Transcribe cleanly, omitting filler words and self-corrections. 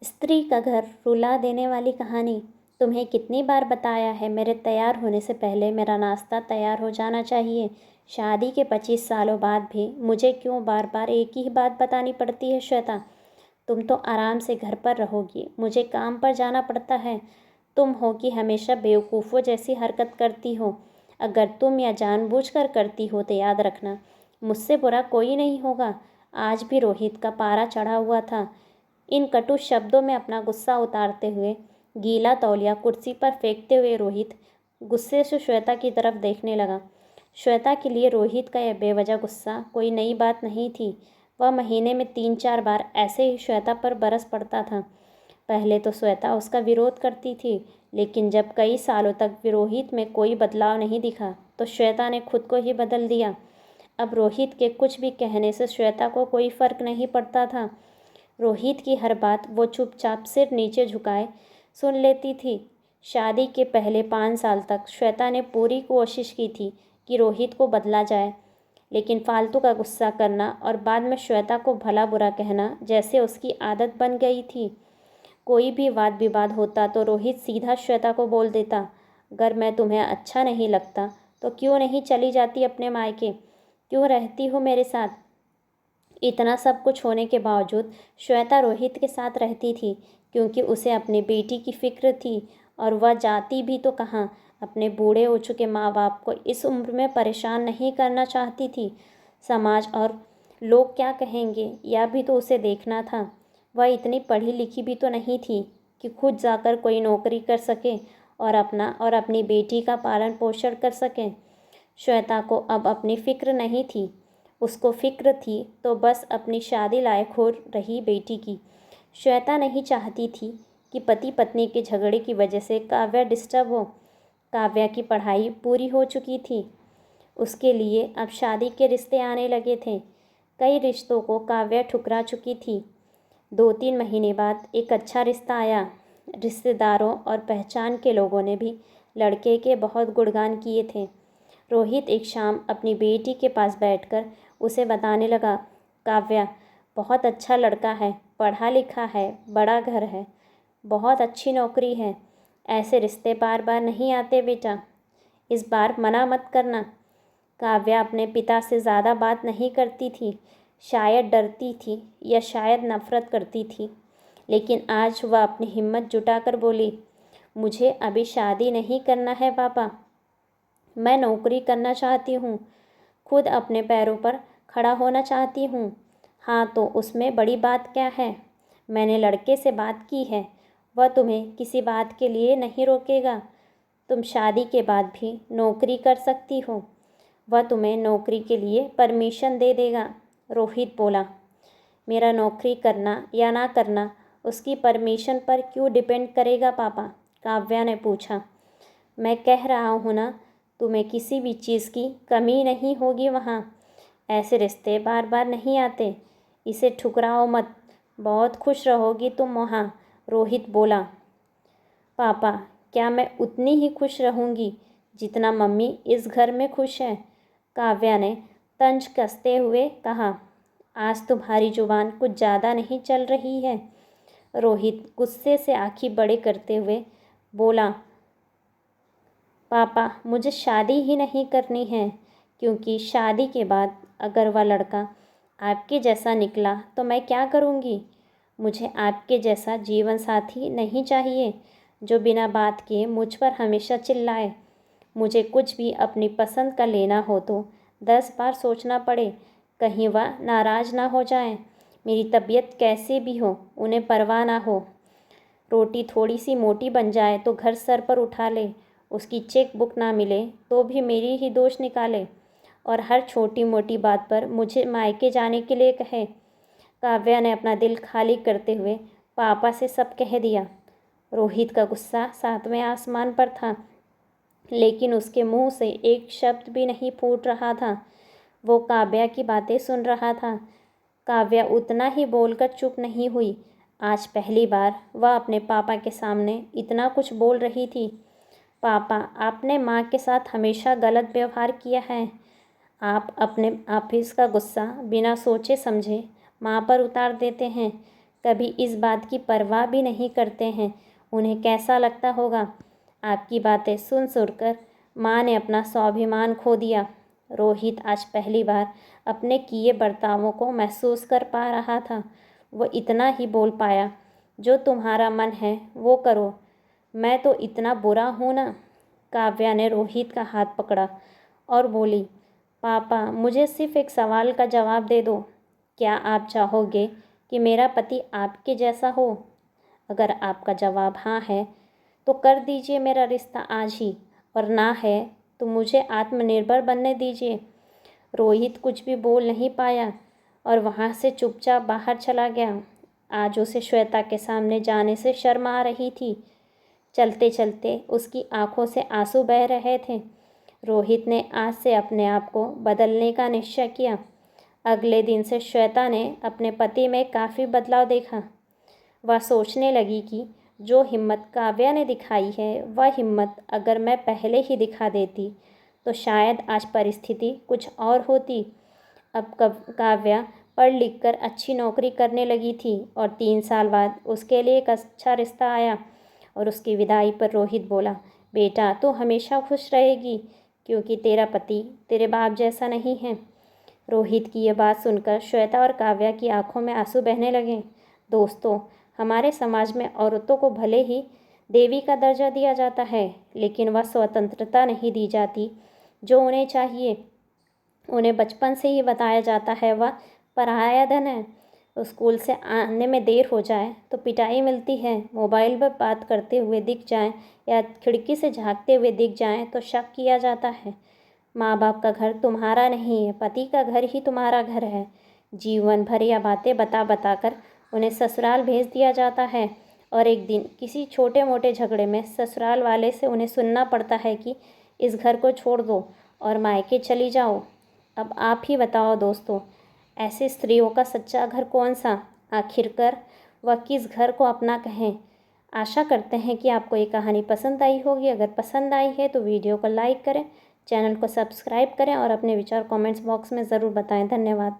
स्त्री का घर रुला देने वाली कहानी। तुम्हें कितनी बार बताया है, मेरे तैयार होने से पहले मेरा नाश्ता तैयार हो जाना चाहिए। शादी के 25 सालों बाद भी मुझे क्यों बार बार एक ही बात बतानी पड़ती है श्वेता? तुम तो आराम से घर पर रहोगी, मुझे काम पर जाना पड़ता है। तुम हो कि हमेशा बेवकूफ़ों जैसी हरकत करती हो। अगर तुम या जानबूझकर करती हो तो याद रखना, मुझसे बुरा कोई नहीं होगा। आज भी रोहित का पारा चढ़ा हुआ था। इन कटु शब्दों में अपना गुस्सा उतारते हुए, गीला तौलिया कुर्सी पर फेंकते हुए रोहित गुस्से से श्वेता की तरफ देखने लगा। श्वेता के लिए रोहित का यह बेवजह गुस्सा कोई नई बात नहीं थी। वह महीने में 3-4 बार ऐसे ही श्वेता पर बरस पड़ता था। पहले तो श्वेता उसका विरोध करती थी, लेकिन जब कई सालों तक रोहित में कोई बदलाव नहीं दिखा तो श्वेता ने खुद को ही बदल दिया। अब रोहित के कुछ भी कहने से श्वेता को कोई फर्क नहीं पड़ता था। रोहित की हर बात वो चुपचाप सिर नीचे झुकाए सुन लेती थी। शादी के पहले 5 साल तक श्वेता ने पूरी कोशिश की थी कि रोहित को बदला जाए, लेकिन फालतू का गुस्सा करना और बाद में श्वेता को भला बुरा कहना जैसे उसकी आदत बन गई थी। कोई भी वाद विवाद होता तो रोहित सीधा श्वेता को बोल देता, अगर मैं तुम्हें अच्छा नहीं लगता तो क्यों नहीं चली जाती अपने मायके, क्यों रहती हो मेरे साथ? इतना सब कुछ होने के बावजूद श्वेता रोहित के साथ रहती थी, क्योंकि उसे अपनी बेटी की फिक्र थी। और वह जाती भी तो कहाँ, अपने बूढ़े हो चुके माँ बाप को इस उम्र में परेशान नहीं करना चाहती थी। समाज और लोग क्या कहेंगे, यह भी तो उसे देखना था। वह इतनी पढ़ी लिखी भी तो नहीं थी कि खुद जाकर कोई नौकरी कर सके और अपना और अपनी बेटी का पालन पोषण कर सके। श्वेता को अब अपनी फिक्र नहीं थी। उसको फिक्र थी तो बस अपनी शादी लायक हो रही बेटी की। श्वेता नहीं चाहती थी कि पति पत्नी के झगड़े की वजह से काव्या डिस्टर्ब हो। काव्या की पढ़ाई पूरी हो चुकी थी, उसके लिए अब शादी के रिश्ते आने लगे थे। कई रिश्तों को काव्या ठुकरा चुकी थी। 2-3 महीने बाद एक अच्छा रिश्ता आया। रिश्तेदारों और पहचान के लोगों ने भी लड़के के बहुत गुणगान किए थे। रोहित एक शाम अपनी बेटी के पास बैठकर उसे बताने लगा, काव्या बहुत अच्छा लड़का है, पढ़ा लिखा है, बड़ा घर है, बहुत अच्छी नौकरी है। ऐसे रिश्ते बार बार नहीं आते बेटा, इस बार मना मत करना। काव्या अपने पिता से ज़्यादा बात नहीं करती थी, शायद डरती थी या शायद नफरत करती थी। लेकिन आज वह अपनी हिम्मत जुटाकर बोली, मुझे अभी शादी नहीं करना है पापा, मैं नौकरी करना चाहती हूँ, खुद अपने पैरों पर खड़ा होना चाहती हूँ। हाँ तो उसमें बड़ी बात क्या है? मैंने लड़के से बात की है, वह तुम्हें किसी बात के लिए नहीं रोकेगा। तुम शादी के बाद भी नौकरी कर सकती हो, वह तुम्हें नौकरी के लिए परमिशन दे देगा। रोहित बोला, मेरा नौकरी करना या ना करना उसकी परमिशन पर क्यों डिपेंड करेगा पापा? काव्या ने पूछा। मैं कह रहा हूँ ना, तुम्हें किसी भी चीज़ की कमी नहीं होगी वहाँ। ऐसे रिश्ते बार बार नहीं आते, इसे ठुकराओ मत, बहुत खुश रहोगी तुम वहाँ। रोहित बोला, पापा क्या मैं उतनी ही खुश रहूँगी जितना मम्मी इस घर में खुश है? काव्या ने तंज कसते हुए कहा, आज तुम्हारी जुबान कुछ ज़्यादा नहीं चल रही है। रोहित गुस्से से आँखें बड़े करते हुए बोला, पापा मुझे शादी ही नहीं करनी है, क्योंकि शादी के बाद अगर वह लड़का आपके जैसा निकला तो मैं क्या करूँगी? मुझे आपके जैसा जीवन साथी नहीं चाहिए जो बिना बात किए मुझ पर हमेशा चिल्लाए। मुझे कुछ भी अपनी पसंद का लेना हो तो 10 बार सोचना पड़े, कहीं वह नाराज़ ना हो जाए। मेरी तबीयत कैसी भी हो उन्हें परवाह ना हो। रोटी थोड़ी सी मोटी बन जाए तो घर सर पर उठा ले, उसकी चेक बुक ना मिले तो भी मेरी ही दोष निकाले, और हर छोटी मोटी बात पर मुझे मायके जाने के लिए कहे। काव्या ने अपना दिल खाली करते हुए पापा से सब कह दिया। रोहित का गुस्सा 7वें आसमान पर था, लेकिन उसके मुंह से एक शब्द भी नहीं फूट रहा था। वो काव्या की बातें सुन रहा था। काव्या उतना ही बोलकर चुप नहीं हुई। आज पहली बार वह अपने पापा के सामने इतना कुछ बोल रही थी। पापा आपने माँ के साथ हमेशा गलत व्यवहार किया है। आप अपने ऑफिस का गुस्सा बिना सोचे समझे माँ पर उतार देते हैं। कभी इस बात की परवाह भी नहीं करते हैं। उन्हें कैसा लगता होगा। आपकी बातें सुन सुनकर माँ ने अपना स्वाभिमान खो दिया। रोहित आज पहली बार अपने किए बर्तावों को महसूस कर पा रहा था। वो इतना ही बोल पाया, जो तुम्हारा मन है वो करो, मैं तो इतना बुरा हूँ ना। काव्या ने रोहित का हाथ पकड़ा और बोली, पापा मुझे सिर्फ एक सवाल का जवाब दे दो। क्या आप चाहोगे कि मेरा पति आपके जैसा हो? अगर आपका जवाब हाँ है तो कर दीजिए मेरा रिश्ता आज ही, और ना है तो मुझे आत्मनिर्भर बनने दीजिए। रोहित कुछ भी बोल नहीं पाया और वहाँ से चुपचाप बाहर चला गया। आज उसे श्वेता के सामने जाने से शर्म आ रही थी। चलते चलते उसकी आंखों से आंसू बह रहे थे। रोहित ने आज से अपने आप को बदलने का निश्चय किया। अगले दिन से श्वेता ने अपने पति में काफ़ी बदलाव देखा। वह सोचने लगी कि जो हिम्मत काव्या ने दिखाई है, वह हिम्मत अगर मैं पहले ही दिखा देती तो शायद आज परिस्थिति कुछ और होती। अब काव्या पढ़ लिख कर अच्छी नौकरी करने लगी थी और 3 साल बाद उसके लिए एक अच्छा रिश्ता आया। और उसकी विदाई पर रोहित बोला, बेटा तू हमेशा खुश रहेगी, क्योंकि तेरा पति तेरे बाप जैसा नहीं है। रोहित की यह बात सुनकर श्वेता और काव्या की आंखों में आंसू बहने लगे। दोस्तों, हमारे समाज में औरतों को भले ही देवी का दर्जा दिया जाता है, लेकिन वह स्वतंत्रता नहीं दी जाती जो उन्हें चाहिए। उन्हें बचपन से ही बताया जाता है वह पराया धन है। स्कूल से आने में देर हो जाए तो पिटाई मिलती है। मोबाइल पर बात करते हुए दिख जाएं या खिड़की से झांकते हुए दिख जाएं तो शक किया जाता है। माँ बाप का घर तुम्हारा नहीं है, पति का घर ही तुम्हारा घर है। जीवन भर यह बातें बता बता कर उन्हें ससुराल भेज दिया जाता है और एक दिन किसी छोटे मोटे झगड़े में ससुराल वाले से उन्हें सुनना पड़ता है कि इस घर को छोड़ दो और मायके चली जाओ। अब आप ही बताओ दोस्तों, ऐसी स्त्रियों का सच्चा घर कौन सा? आखिरकार वह किस घर को अपना कहें? आशा करते हैं कि आपको ये कहानी पसंद आई होगी। अगर पसंद आई है तो वीडियो को लाइक करें, चैनल को सब्सक्राइब करें और अपने विचार कमेंट्स बॉक्स में ज़रूर बताएं। धन्यवाद।